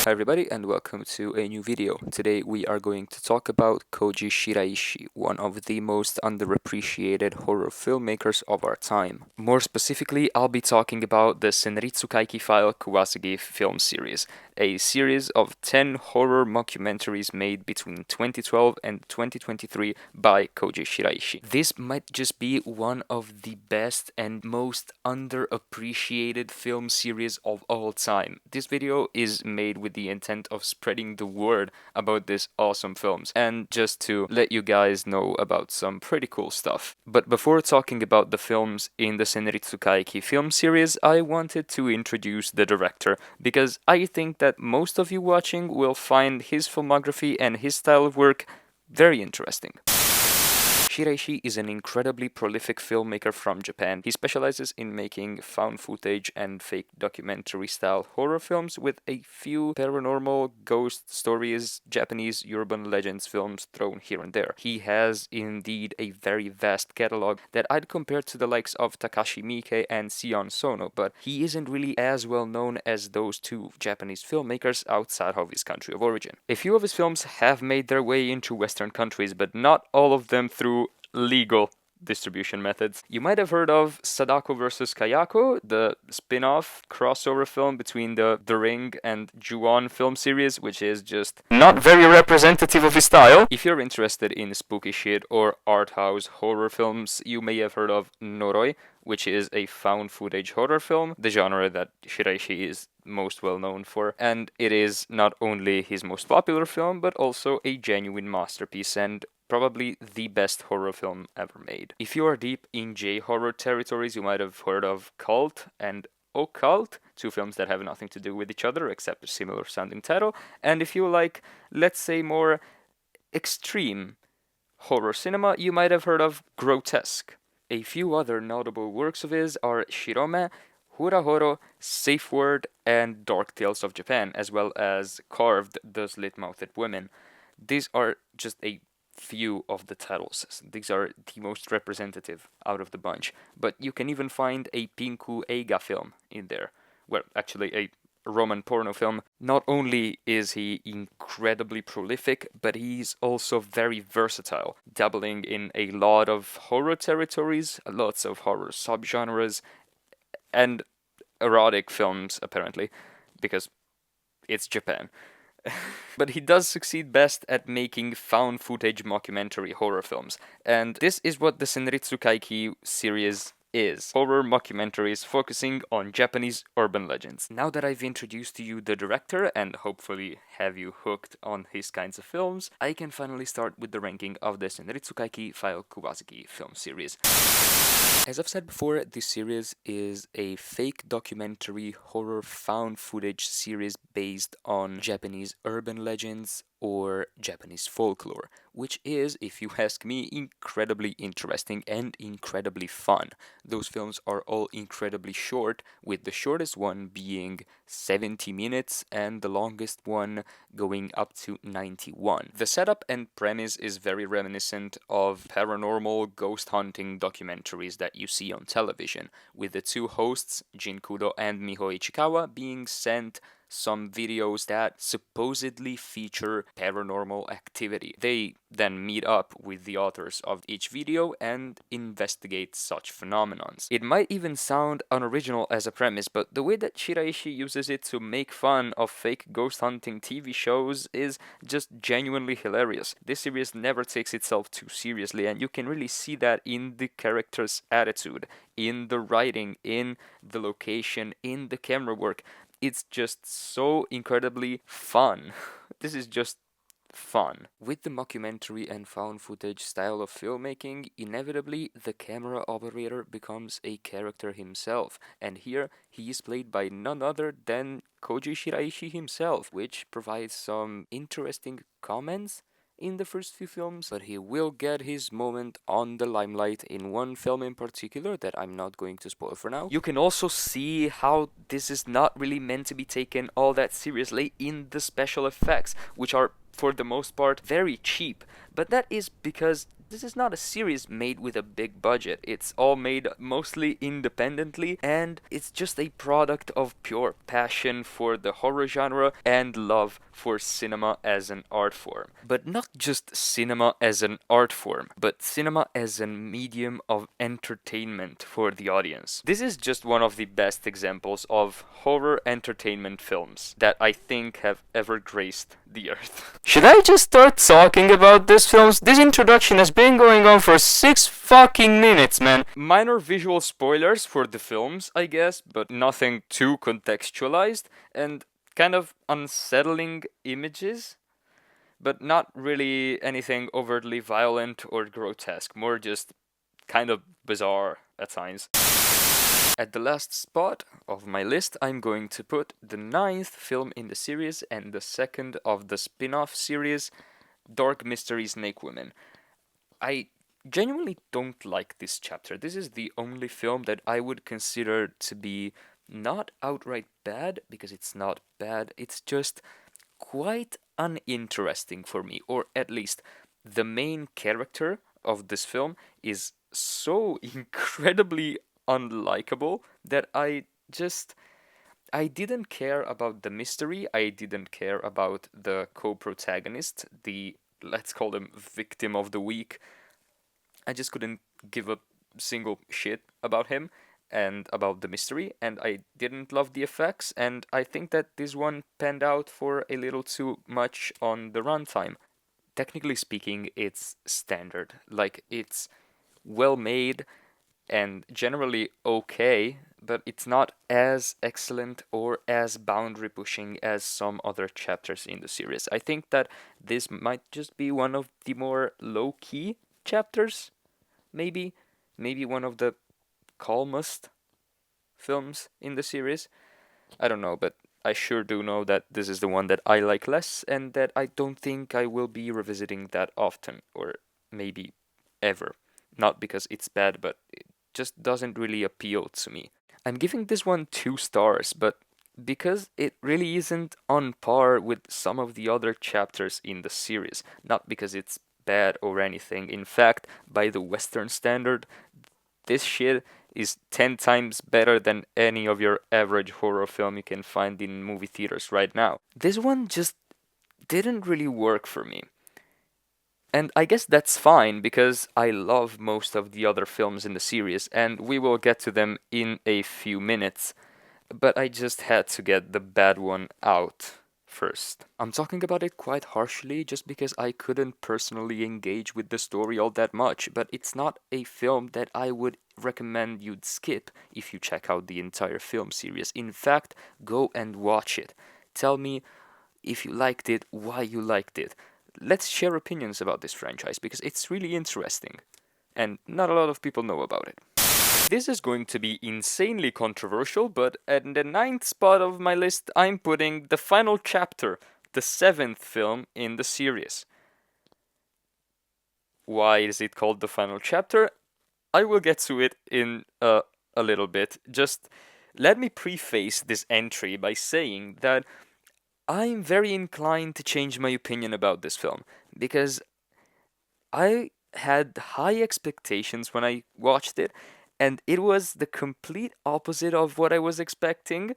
Hi everybody and welcome to a new video. Today we are going to talk about Koji Shiraishi, one of the most underappreciated horror filmmakers of our time. More specifically, I'll be talking about the Senritsu Kaiki file Kowasugi film series, a series of 10 horror mockumentaries made between 2012 and 2023 by Koji Shiraishi. This might just be one of the best and most underappreciated film series of all time. This video is made with the intent of spreading the word about these awesome films and just to let you guys know about some pretty cool stuff. But before talking about the films in the Senritsu Kaiki film series, I wanted to introduce the director because I think that most of you watching will find his filmography and his style of work very interesting. Shiraishi is an incredibly prolific filmmaker from Japan. He specializes in making found footage and fake documentary style horror films with a few paranormal, ghost stories, Japanese urban legends films thrown here and there. He has indeed a very vast catalog that I'd compare to the likes of Takashi Miike and Sion Sono, but he isn't really as well known as those two Japanese filmmakers outside of his country of origin. A few of his films have made their way into Western countries, but not all of them through legal distribution methods. You might have heard of Sadako vs. Kayako, the spin-off crossover film between the Ring and Ju-On film series, which is just not very representative of his style. If you're interested in spooky shit or art house horror films, you may have heard of Noroi, which is a found footage horror film, the genre that Shiraishi is most well known for, and it is not only his most popular film, but also a genuine masterpiece and probably the best horror film ever made. If you are deep in J-horror territories, you might have heard of Cult and Occult, two films that have nothing to do with each other except a similar sounding title, and if you like, let's say, more extreme horror cinema, you might have heard of Grotesque. A few other notable works of his are Shirome, Hurahoro, Safe Word, and Dark Tales of Japan, as well as Carved, The Slit-Mouthed Women. These are just a few of the titles. These are the most representative out of the bunch. But you can even find a Pinku Eiga film in there. Well, actually a Roman porno film. Not only is he incredibly prolific, but he's also very versatile, dabbling in a lot of horror territories, lots of horror subgenres, and erotic films, apparently, because it's Japan. But he does succeed best at making found footage mockumentary horror films, and this is what the Senritsu Kaiki series is. Horror mockumentaries focusing on Japanese urban legends. Now that I've introduced to you the director and hopefully have you hooked on his kinds of films, I can finally start with the ranking of the Senritsu Kaiki file Kowasugi film series. As I've said before, this series is a fake documentary horror found footage series based on Japanese urban legends or Japanese folklore, which is, if you ask me, incredibly interesting and incredibly fun. Those films are all incredibly short, with the shortest one being 70 minutes and the longest one going up to 91. The setup and premise is very reminiscent of paranormal ghost hunting documentaries that you see on television, with the two hosts, Jin Kudo and Miho Ichikawa, being sent some videos that supposedly feature paranormal activity. They then meet up with the authors of each video and investigate such phenomenons. It might even sound unoriginal as a premise, but the way that Shiraishi uses it to make fun of fake ghost hunting TV shows is just genuinely hilarious. This series never takes itself too seriously, and you can really see that in the characters' attitude, in the writing, in the location, in the camera work. It's just so incredibly fun. This is just fun. With the mockumentary and found footage style of filmmaking, inevitably the camera operator becomes a character himself, and here he is played by none other than Koji Shiraishi himself, which provides some interesting comments in the first few films, but he will get his moment on the limelight in one film in particular that I'm not going to spoil for now. You can also see how this is not really meant to be taken all that seriously in the special effects, which are for the most part very cheap, but that is because this is not a series made with a big budget. It's all made mostly independently, and it's just a product of pure passion for the horror genre and love for cinema as an art form. But not just cinema as an art form, but cinema as a medium of entertainment for the audience. This is just one of the best examples of horror entertainment films that I think have ever graced the earth. Should I just start talking about these films? This introduction has been going on for 6 fucking minutes, man. Minor visual spoilers for the films, I guess, but nothing too contextualized, and kind of unsettling images, but not really anything overtly violent or grotesque, more just kind of bizarre at times. At the last spot of my list, I'm going to put the 9th film in the series and the second of the spin-off series, Dark Mystery Snake Women. I genuinely don't like this chapter. This is the only film that I would consider to be not outright bad, because it's not bad, it's just quite uninteresting for me, or at least the main character of this film is so incredibly unlikable that I didn't care about the mystery. I didn't care about the co-protagonist, the, let's call him, victim of the week. I just couldn't give a single shit about him and about the mystery, and I didn't love the effects, and I think that this one panned out for a little too much on the runtime. Technically speaking, it's standard. Like, it's well made and generally okay, but it's not as excellent or as boundary pushing as some other chapters in the series. I think that this might just be one of the more low-key chapters, maybe one of the calmest films in the series. I don't know, but I sure do know that this is the one that I like less, and that I don't think I will be revisiting that often, or maybe ever. Not because it's bad, but it just doesn't really appeal to me. I'm giving this one 2 stars, but because it really isn't on par with some of the other chapters in the series, not because it's bad or anything. In fact, by the Western standard, this shit is 10 times better than any of your average horror film you can find in movie theaters right now. This one just didn't really work for me. And I guess that's fine, because I love most of the other films in the series, and we will get to them in a few minutes. But I just had to get the bad one out first. I'm talking about it quite harshly just because I couldn't personally engage with the story all that much, but it's not a film that I would recommend you'd skip if you check out the entire film series. In fact, go and watch it. Tell me if you liked it, why you liked it. Let's share opinions about this franchise, because it's really interesting, and not a lot of people know about it. This is going to be insanely controversial, but at the 9th spot of my list, I'm putting the final chapter, the 7th film in the series. Why is it called the final chapter? I will get to it in a little bit. Just let me preface this entry by saying that I'm very inclined to change my opinion about this film, because I had high expectations when I watched it, and it was the complete opposite of what I was expecting,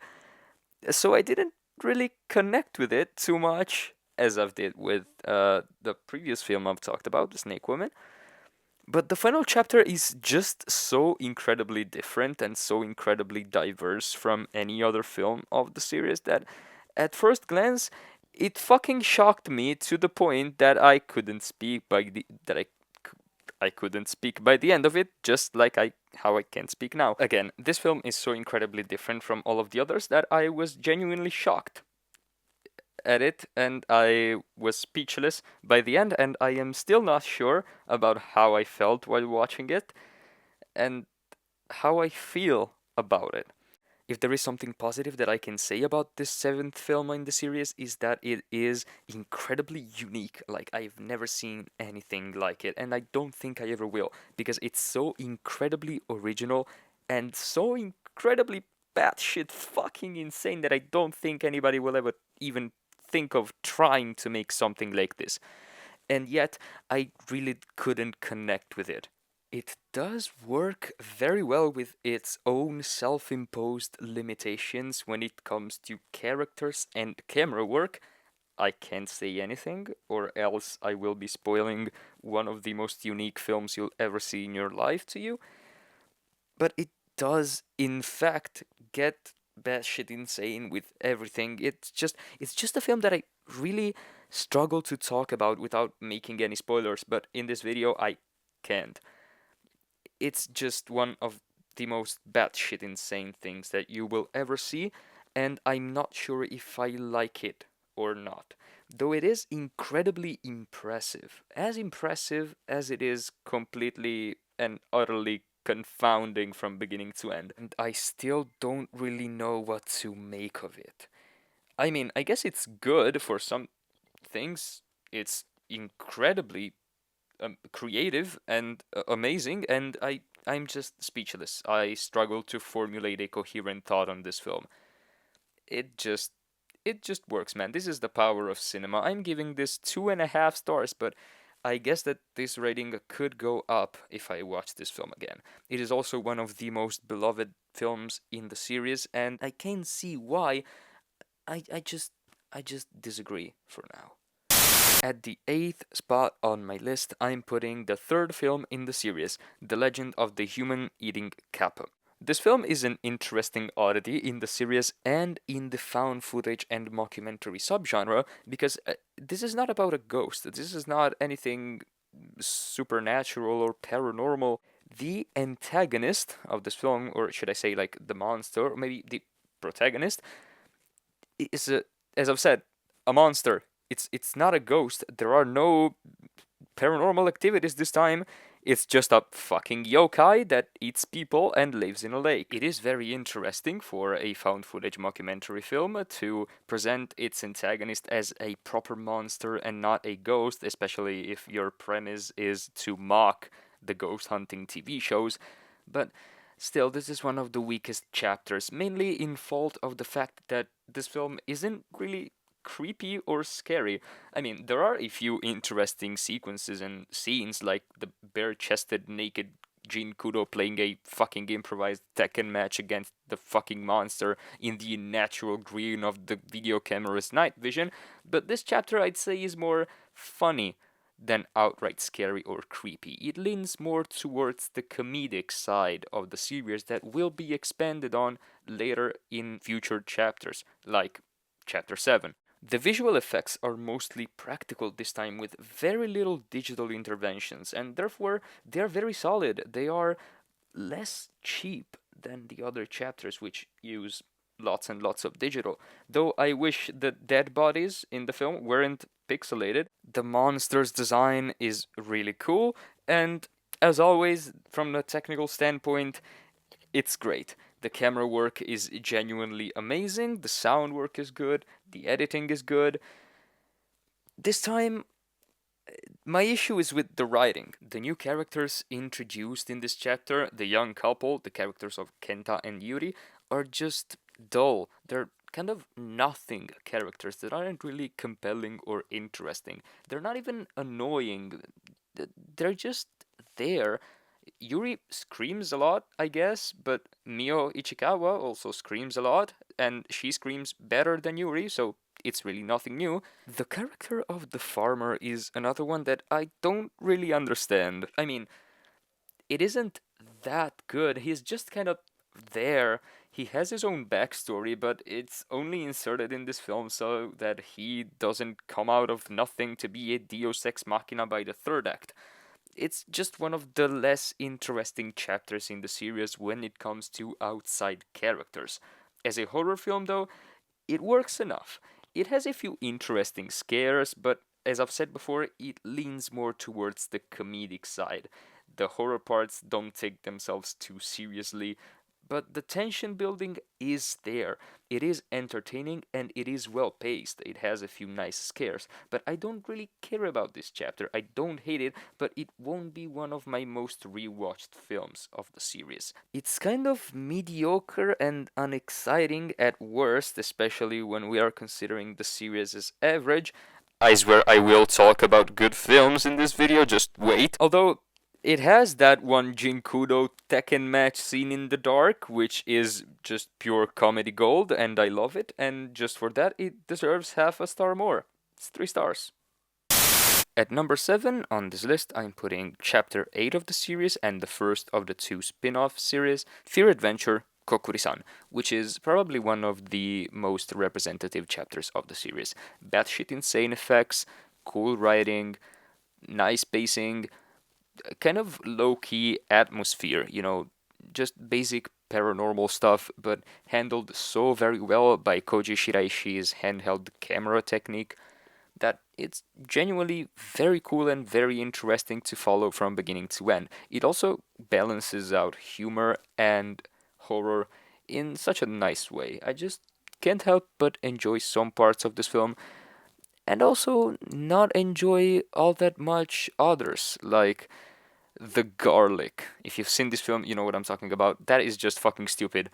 so I didn't really connect with it too much, as I've did with the previous film I've talked about, The Snake Woman. But the final chapter is just so incredibly different and so incredibly diverse from any other film of the series that at first glance it fucking shocked me to the point that I couldn't speak by the I couldn't speak by the end of it, just like how I can speak now. Again, this film is so incredibly different from all of the others that I was genuinely shocked at it, and I was speechless by the end, and I am still not sure about how I felt while watching it and how I feel about it. If there is something positive that I can say about this 7th film in the series, is that it is incredibly unique. Like, I've never seen anything like it, and I don't think I ever will, because it's so incredibly original and so incredibly batshit fucking insane that I don't think anybody will ever even think of trying to make something like this. and yet I really couldn't connect with it. It does work very well with its own self imposed limitations when it comes to characters and camera work. I can't say anything, or else I will be spoiling one of the most unique films you'll ever see in your life to you. But it does, in fact, get batshit insane with everything. It's just a film that I really struggle to talk about without making any spoilers, but in this video I can't. It's just one of the most batshit insane things that you will ever see, and I'm not sure if I like it or not. Though it is incredibly impressive as it is completely and utterly confounding from beginning to end, and I still don't really know what to make of it. I mean, I guess it's good for some things. It's incredibly creative and amazing, and I'm just speechless. I struggle to formulate a coherent thought on this film. It just it just works, man. This is the power of cinema. I'm giving this 2.5 stars, but I guess that this rating could go up if I watch this film again. It is also one of the most beloved films in the series, and I can see why. I just disagree for now. At the 8th spot on my list, I'm putting the third film in the series, The Legend of the Human Eating Kappa. This film is an interesting oddity in the series and in the found footage and mockumentary subgenre because this is not about a ghost. This is not anything supernatural or paranormal. The antagonist of this film, or should I say, like the monster, or maybe the protagonist, is as I've said, a monster. It's not a ghost. There are no paranormal activities this time. It's just a fucking yokai that eats people and lives in a lake. It is very interesting for a found footage mockumentary film to present its antagonist as a proper monster and not a ghost, especially if your premise is to mock the ghost hunting TV shows. But still, this is one of the weakest chapters, mainly in fault of the fact that this film isn't really creepy or scary. I mean, there are a few interesting sequences and scenes, like the bare chested, naked Jin Kudo playing a fucking improvised Tekken match against the fucking monster in the natural green of the video camera's night vision, but this chapter I'd say is more funny than outright scary or creepy. It leans more towards the comedic side of the series that will be expanded on later in future chapters, like Chapter 7. The visual effects are mostly practical this time with very little digital interventions, and therefore they are very solid. They are less cheap than the other chapters, which use lots and lots of digital. Though I wish the dead bodies in the film weren't pixelated. The monster's design is really cool, and as always, from the technical standpoint, it's great. The camera work is genuinely amazing, the sound work is good, the editing is good. This time, my issue is with the writing. The new characters introduced in this chapter, the young couple, the characters of Kenta and Yuri, are just dull. They're kind of nothing characters that aren't really compelling or interesting. They're not even annoying. They're just there. Yuri screams a lot, I guess, but Mio Ichikawa also screams a lot, and she screams better than Yuri, so it's really nothing new. The character of the farmer is another one that I don't really understand. I mean, it isn't that good. He's just kind of there. He has his own backstory, but it's only inserted in this film so that he doesn't come out of nothing to be a deus ex machina by the third act. It's just one of the less interesting chapters in the series when it comes to outside characters. As a horror film, though, it works enough. It has a few interesting scares, but as I've said before, it leans more towards the comedic side. The horror parts don't take themselves too seriously, but the tension building is there. It is entertaining and it is well paced. It has a few nice scares, but I don't really care about this chapter. I don't hate it, but it won't be one of my most rewatched films of the series. It's kind of mediocre and unexciting at worst, especially when we are considering the series as average. I swear I will talk about good films in this video, just wait. Although, it has that one Jinkudo Tekken match scene in the dark, which is just pure comedy gold, and I love it, and just for that, it deserves half a star more. It's 3 stars. At number 7 on this list, I'm putting Chapter 8 of the series and the first of the 2 spin off series, Fear Adventure Kokuri-san, which is probably one of the most representative chapters of the series. Batshit insane effects, cool writing, nice pacing, kind of low key atmosphere, just basic paranormal stuff, but handled so very well by Koji Shiraishi's handheld camera technique that it's genuinely very cool and very interesting to follow from beginning to end. It also balances out humor and horror in such a nice way. I just can't help but enjoy some parts of this film and also not enjoy all that much others, like the garlic. If you've seen this film, you know what I'm talking about. That is just fucking stupid.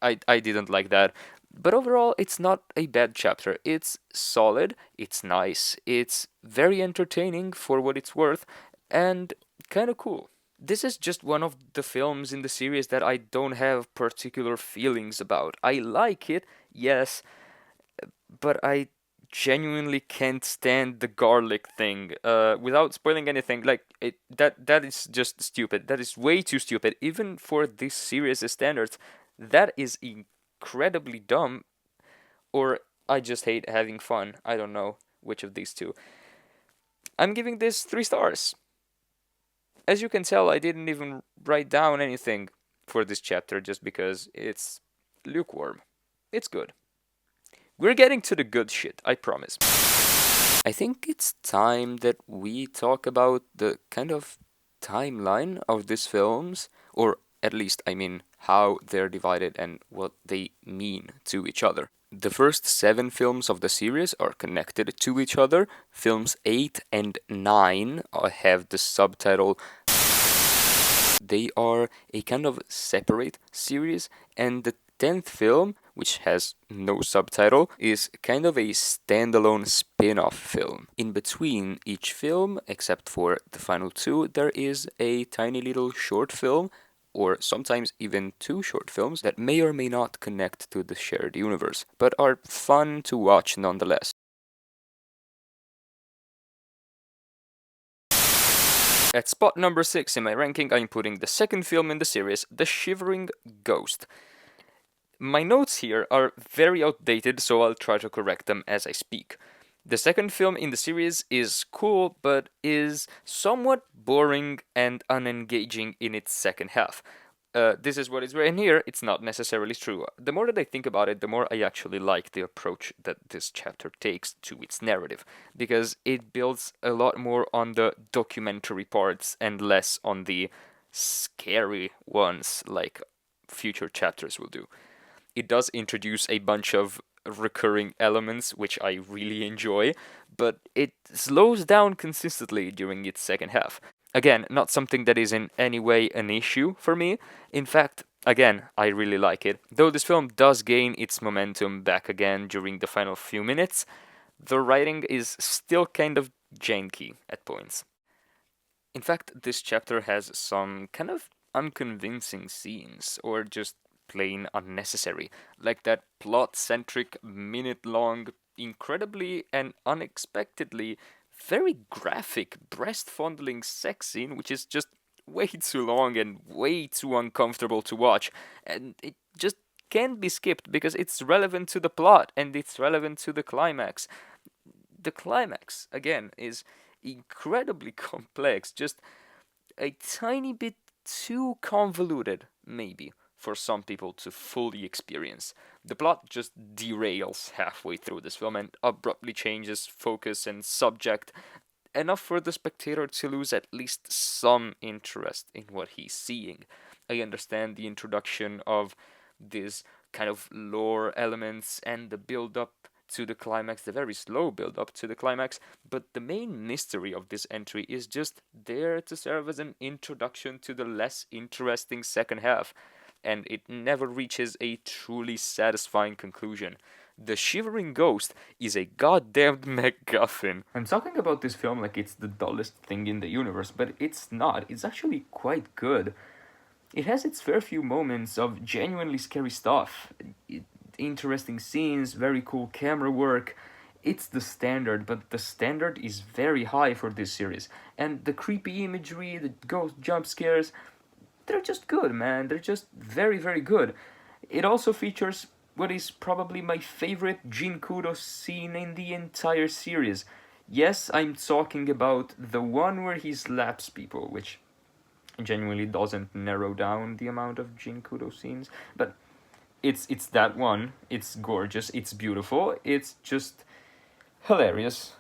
I didn't like that. But overall, it's not a bad chapter. It's solid, it's nice, it's very entertaining for what it's worth, and kind of cool. This is just one of the films in the series that I don't have particular feelings about. I like it, yes, but I genuinely can't stand the garlic thing. Without spoiling anything, like that is just stupid. That is way too stupid, even for this series' standards. That is incredibly dumb, or I just hate having fun. I don't know which of these two. I'm giving this 3 stars. As you can tell, I didn't even write down anything for this chapter just because it's lukewarm. It's good. We're getting to the good shit, I promise. I think it's time that we talk about the kind of timeline of these films, or at least, I mean, how they're divided and what they mean to each other. The first 7 films of the series are connected to each other. Films 8 and 9 have the subtitle. They are a kind of separate series, and the 10th film, which has no subtitle, is kind of a standalone spin off film. In between each film, except for the final 2, there is a tiny little short film, or sometimes even 2 short films, that may or may not connect to the shared universe, but are fun to watch nonetheless. At spot number 6 in my ranking, I'm putting the second film in the series, The Shivering Ghost. My notes here are very outdated, so I'll try to correct them as I speak. The second film in the series is cool, but is somewhat boring and unengaging in its second half. This is what is written here, it's not necessarily true. The more that I think about it, the more I actually like the approach that this chapter takes to its narrative, because it builds a lot more on the documentary parts and less on the scary ones, like future chapters will do. It does introduce a bunch of recurring elements, which I really enjoy, but it slows down consistently during its second half. Again, not something that is in any way an issue for me. In fact, again, I really like it. Though this film does gain its momentum back again during the final few minutes, the writing is still kind of janky at points. In fact, this chapter has some kind of unconvincing scenes, or just plain unnecessary, like that plot centric, minute long, incredibly and unexpectedly very graphic breast fondling sex scene, which is just way too long and way too uncomfortable to watch, and it just can't be skipped because it's relevant to the plot and it's relevant to the climax. The climax, again, is incredibly complex, just a tiny bit too convoluted, maybe, for some people to fully experience. The plot just derails halfway through this film and abruptly changes focus and subject, enough for the spectator to lose at least some interest in what he's seeing. I understand the introduction of these kind of lore elements and the build up to the climax, the very slow build up to the climax, but the main mystery of this entry is just there to serve as an introduction to the less interesting second half, and it never reaches a truly satisfying conclusion. The shivering ghost is a goddamned MacGuffin. I'm talking about this film like it's the dullest thing in the universe, but it's not. It's actually quite good. It has its fair few moments of genuinely scary stuff. Interesting scenes, very cool camera work. It's the standard, but the standard is very high for this series. And the creepy imagery, the ghost jump scares, they're just good, man. They're just very, very good. It also features what is probably my favorite Jinkudo scene in the entire series. Yes, I'm talking about the one where he slaps people, which genuinely doesn't narrow down the amount of Jinkudo scenes, but it's that one. It's gorgeous, it's beautiful, it's just hilarious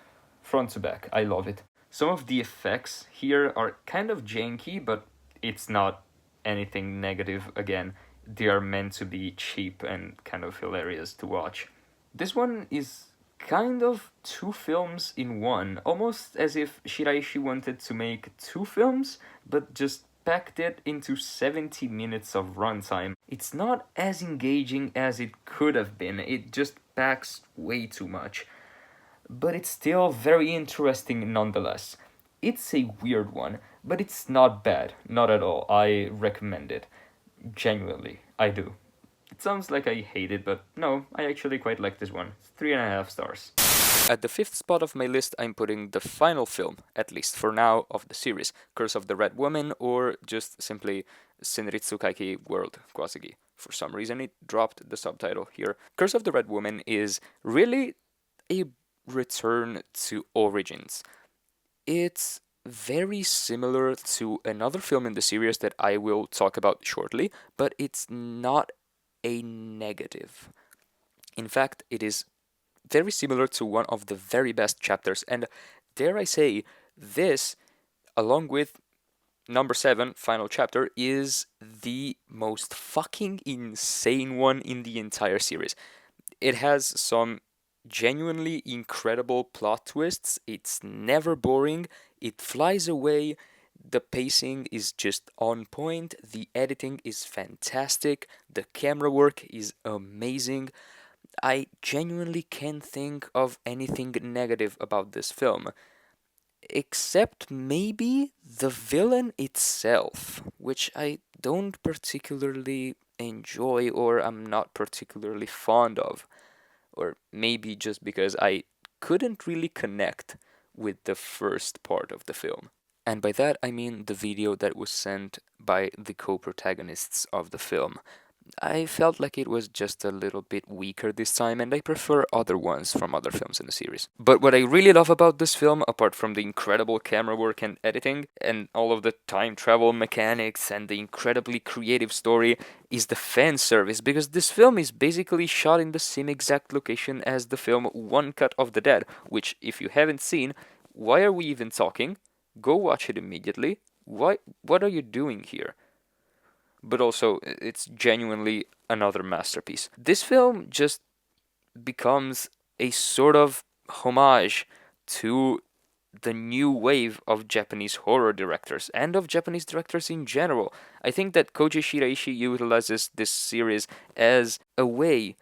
front to back. I love it. Some of the effects here are kind of janky, but it's not anything negative. Again, they are meant to be cheap and kind of hilarious to watch. This one is kind of two films in one, almost as if Shiraishi wanted to make two films, but just packed it into 70 minutes of runtime. It's not as engaging as it could have been, it just packs way too much. But it's still very interesting nonetheless. It's a weird one, but it's not bad, not at all. I recommend it. Genuinely, I do. It sounds like I hate it, but no, I actually quite like this one. It's 3.5 stars. At the fifth spot of my list, I'm putting the final film, at least for now, of the series, Curse of the Red Woman, or just simply Senritsu Kaiki World Kowasugi. For some reason, it dropped the subtitle here. Curse of the Red Woman is really a return to origins. It's very similar to another film in the series that I will talk about shortly, but it's not a negative. In fact, it is very similar to one of the very best chapters, and dare I say, this, along with number 7, final chapter, is the most fucking insane one in the entire series. It has some genuinely incredible plot twists, it's never boring, it flies away, the pacing is just on point, the editing is fantastic, the camera work is amazing. I genuinely can't think of anything negative about this film, except maybe the villain itself, which I don't particularly enjoy or I'm not particularly fond of. Or maybe just because I couldn't really connect with the first part of the film. And by that I mean the video that was sent by the co-protagonists of the film. I felt like it was just a little bit weaker this time, and I prefer other ones from other films in the series. But what I really love about this film, apart from the incredible camera work and editing, and all of the time travel mechanics and the incredibly creative story, is the fan service, because this film is basically shot in the same exact location as the film One Cut of the Dead, which, if you haven't seen, why are we even talking? Go watch it immediately. What are you doing here? But also, it's genuinely another masterpiece. This film just becomes a sort of homage to the new wave of Japanese horror directors and of Japanese directors in general. I think that Koji Shiraishi utilizes this series as a way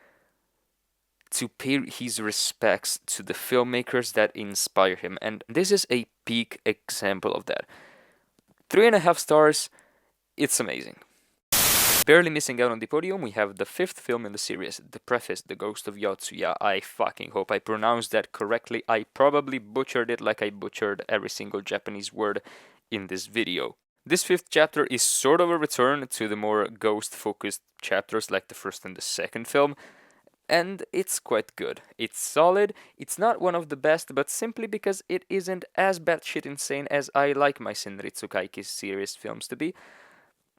to pay his respects to the filmmakers that inspire him, and this is a peak example of that. 3.5 stars, it's amazing. Barely missing out on the podium, we have the fifth film in the series, The Preface, The Ghost of Yotsuya. I fucking hope I pronounced that correctly. I probably butchered it like I butchered every single Japanese word in this video. This fifth chapter is sort of a return to the more ghost-focused chapters like the first and the second film, and it's quite good. It's solid, it's not one of the best, but simply because it isn't as batshit insane as I like my Senritsu Kaiki series films to be.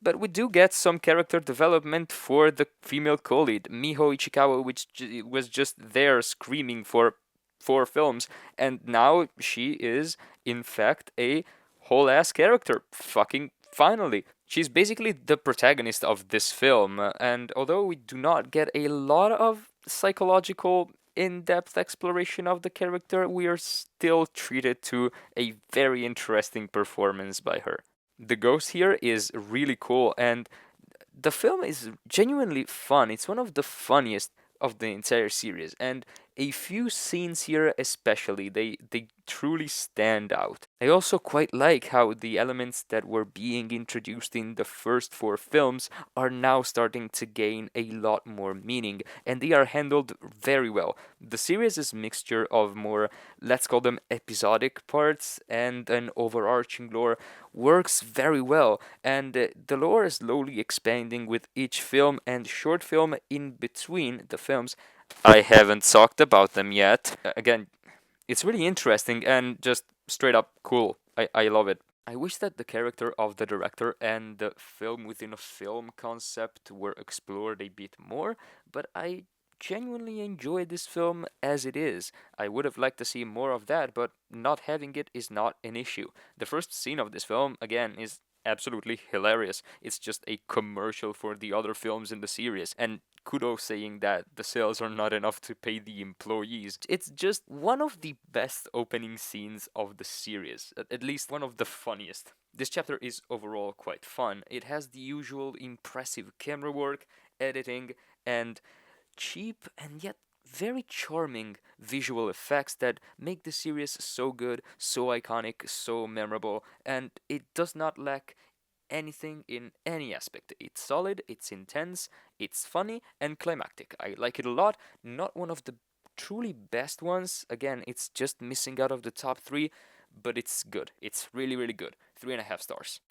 But we do get some character development for the female co-lead, Miho Ichikawa, which was just there screaming for 4 films, and now she is, in fact, a whole-ass character. Fucking finally. She's basically the protagonist of this film, and although we do not get a lot of psychological in-depth exploration of the character, we are still treated to a very interesting performance by her. The ghost here is really cool, and the film is genuinely fun. It's one of the funniest of the entire series, and a few scenes here especially, they truly stand out. I also quite like how the elements that were being introduced in the first four films are now starting to gain a lot more meaning, and they are handled very well. The series' mixture of more, let's call them episodic parts, and an overarching lore works very well, and the lore is slowly expanding with each film and short film in between the films. I haven't talked about them yet. Again, it's really interesting and just straight up cool. I love it. I wish that the character of the director and the film within a film concept were explored a bit more, but I genuinely enjoy this film as it is. I would have liked to see more of that, but not having it is not an issue. The first scene of this film, again, is absolutely hilarious. It's just a commercial for the other films in the series, and kudos saying that the sales are not enough to pay the employees. It's just one of the best opening scenes of the series, at least one of the funniest. This chapter is overall quite fun. It has the usual impressive camera work, editing, and cheap and yet very charming visual effects that make the series so good, so iconic, so memorable, and it does not lack anything in any aspect. It's solid, it's intense, it's funny, and climactic. I like it a lot. Not one of the truly best ones. Again, it's just missing out of the top three, but it's good. It's really, really good. 3.5 stars.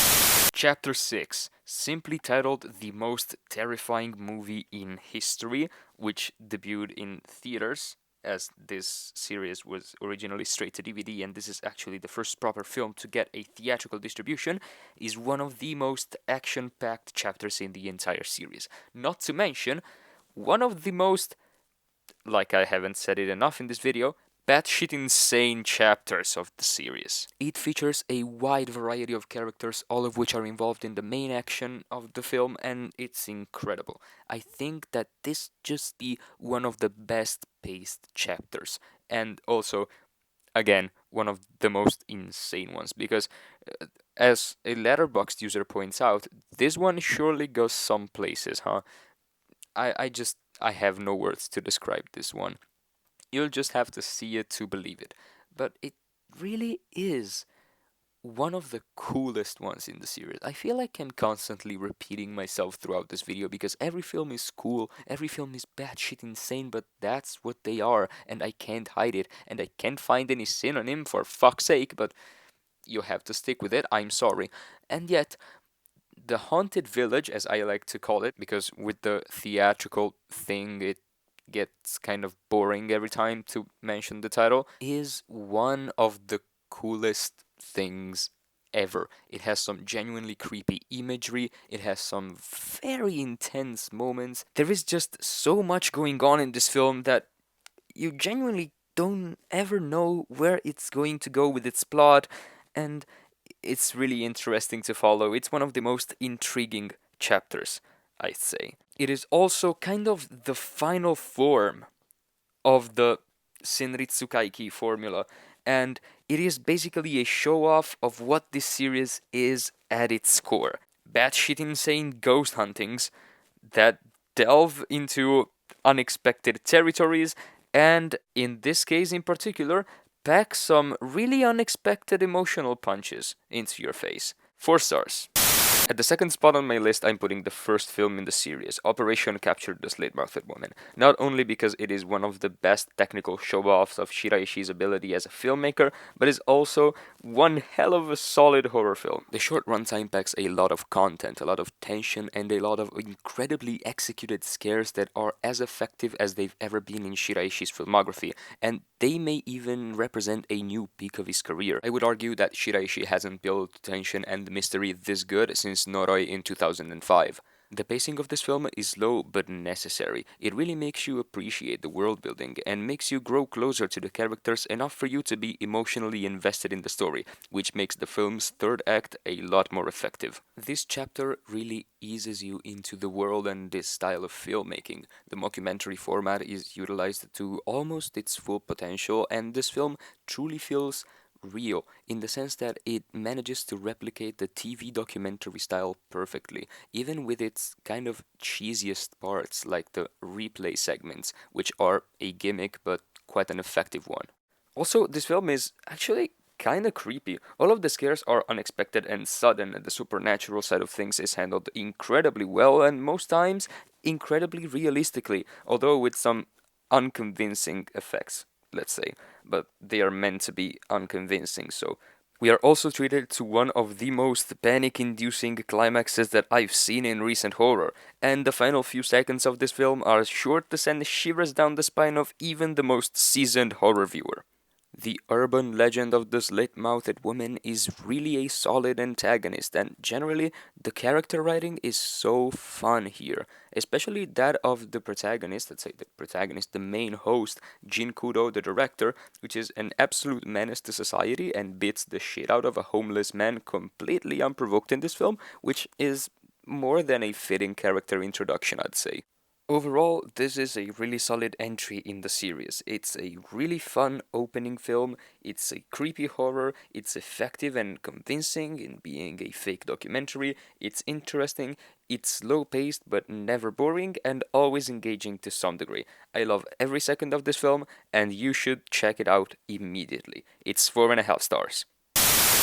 Chapter 6, simply titled The Most Terrifying Movie in History, which debuted in theaters, as this series was originally straight to DVD, and this is actually the first proper film to get a theatrical distribution, is one of the most action-packed chapters in the entire series. Not to mention, one of the most, like I haven't said it enough in this video, batshit insane chapters of the series. It features a wide variety of characters, all of which are involved in the main action of the film, and it's incredible. I think that this just be one of the best paced chapters, and also, again, one of the most insane ones, because as a Letterboxd user points out, this one surely goes some places, huh? I have no words to describe this one. You'll just have to see it to believe it. But it really is one of the coolest ones in the series. I feel like I'm constantly repeating myself throughout this video because every film is cool, every film is batshit insane, but that's what they are, and I can't hide it, and I can't find any synonym for fuck's sake, but you have to stick with it, I'm sorry. And yet, the Haunted Village, as I like to call it, because with the theatrical thing it gets kind of boring every time to mention the title, is one of the coolest things ever. It has some genuinely creepy imagery, it has some very intense moments. There is just so much going on in this film that you genuinely don't ever know where it's going to go with its plot, and it's really interesting to follow. It's one of the most intriguing chapters, I'd say. It is also kind of the final form of the senritsu kaiki formula, and it is basically a show off of what this series is at its core. Batshit insane ghost huntings that delve into unexpected territories, and in this case in particular, pack some really unexpected emotional punches into your face. 4 stars. At the second spot on my list, I'm putting the first film in the series, Operation Capture the Slit-Mouthed Woman. Not only because it is one of the best technical show-offs of Shiraishi's ability as a filmmaker, but is also one hell of a solid horror film. The short runtime packs a lot of content, a lot of tension, and a lot of incredibly executed scares that are as effective as they've ever been in Shiraishi's filmography, and they may even represent a new peak of his career. I would argue that Shiraishi hasn't built tension and mystery this good since Noroi in 2005. The pacing of this film is slow but necessary. It really makes you appreciate the world building and makes you grow closer to the characters enough for you to be emotionally invested in the story, which makes the film's third act a lot more effective. This chapter really eases you into the world and this style of filmmaking. The mockumentary format is utilized to almost its full potential, and this film truly feels real in the sense that it manages to replicate the TV documentary style perfectly, even with its kind of cheesiest parts like the replay segments, which are a gimmick but quite an effective one. Also, this film is actually kinda creepy. All of the scares are unexpected and sudden, and the supernatural side of things is handled incredibly well and most times incredibly realistically, although with some unconvincing effects, let's say. But they are meant to be unconvincing, so. We are also treated to one of the most panic inducing climaxes that I've seen in recent horror, and the final few seconds of this film are sure to send shivers down the spine of even the most seasoned horror viewer. The urban legend of the slit-mouthed woman is really a solid antagonist, and generally, the character writing is so fun here, especially that of the protagonist, let's say the protagonist, the main host, Jin Kudo, the director, which is an absolute menace to society and beats the shit out of a homeless man completely unprovoked in this film, which is more than a fitting character introduction, I'd say. Overall, this is a really solid entry in the series. It's a really fun opening film, it's a creepy horror, it's effective and convincing in being a fake documentary, it's interesting, it's slow paced but never boring, and always engaging to some degree. I love every second of this film, and you should check it out immediately. It's 4.5 stars.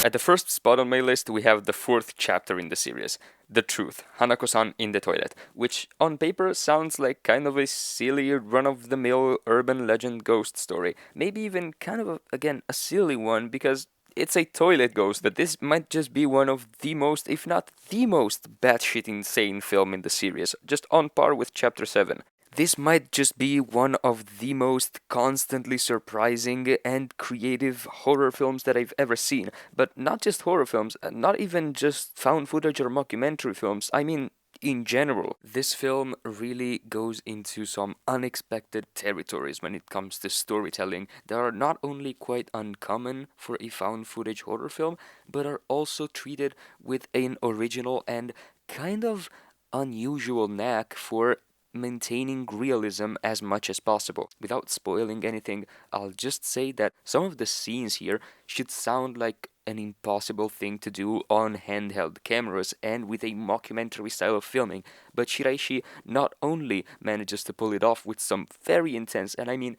At the first spot on my list, we have the fourth chapter in the series, The Truth, Hanako-san in the Toilet, which on paper sounds like kind of a silly, run-of-the-mill urban legend ghost story. Maybe even kind of, again, a silly one, because it's a toilet ghost, but this might just be one of the most, if not the most, batshit insane film in the series, just on par with Chapter 7. This might just be one of the most constantly surprising and creative horror films that I've ever seen. But not just horror films, not even just found footage or mockumentary films. I mean, in general, this film really goes into some unexpected territories when it comes to storytelling that are not only quite uncommon for a found footage horror film, but are also treated with an original and kind of unusual knack for maintaining realism as much as possible. Without spoiling anything, I'll just say that some of the scenes here should sound like an impossible thing to do on handheld cameras and with a mockumentary style of filming, but Shiraishi not only manages to pull it off with some very intense, and I mean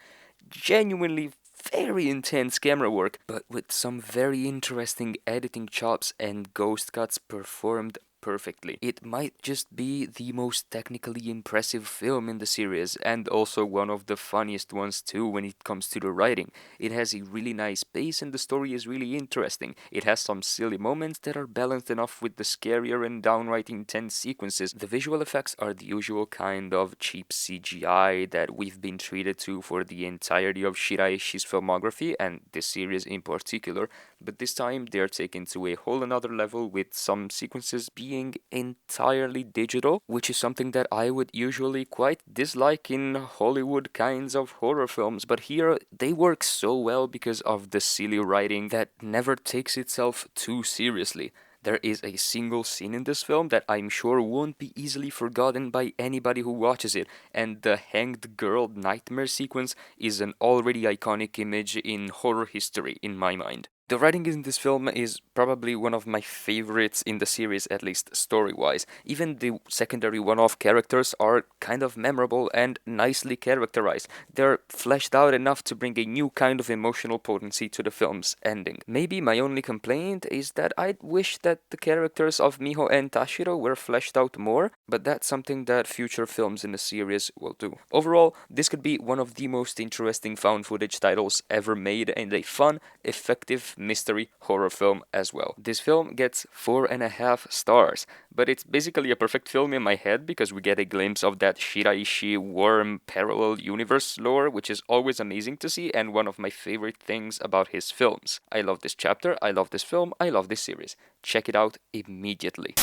genuinely very intense camera work, but with some very interesting editing chops and ghost cuts performed perfectly. It might just be the most technically impressive film in the series, and also one of the funniest ones too when it comes to the writing. It has a really nice pace and the story is really interesting. It has some silly moments that are balanced enough with the scarier and downright intense sequences. The visual effects are the usual kind of cheap CGI that we've been treated to for the entirety of Shiraishi's filmography, and this series in particular, but this time they're taken to a whole another level with some sequences being entirely digital, which is something that I would usually quite dislike in Hollywood kinds of horror films, but here they work so well because of the silly writing that never takes itself too seriously. There is a single scene in this film that I'm sure won't be easily forgotten by anybody who watches it, and the hanged girl nightmare sequence is an already iconic image in horror history in my mind. The writing in this film is probably one of my favorites in the series, at least story-wise. Even the secondary one-off characters are kind of memorable and nicely characterized. They're fleshed out enough to bring a new kind of emotional potency to the film's ending. Maybe my only complaint is that I wish that the characters of Miho and Tashiro were fleshed out more, but that's something that future films in the series will do. Overall, this could be one of the most interesting found footage titles ever made, and a fun, effective mystery horror film as well. This film gets 4.5 stars, but it's basically a perfect film in my head because we get a glimpse of that Shiraishi worm parallel universe lore, which is always amazing to see and one of my favorite things about his films. I love this chapter, I love this film, I love this series. Check it out immediately.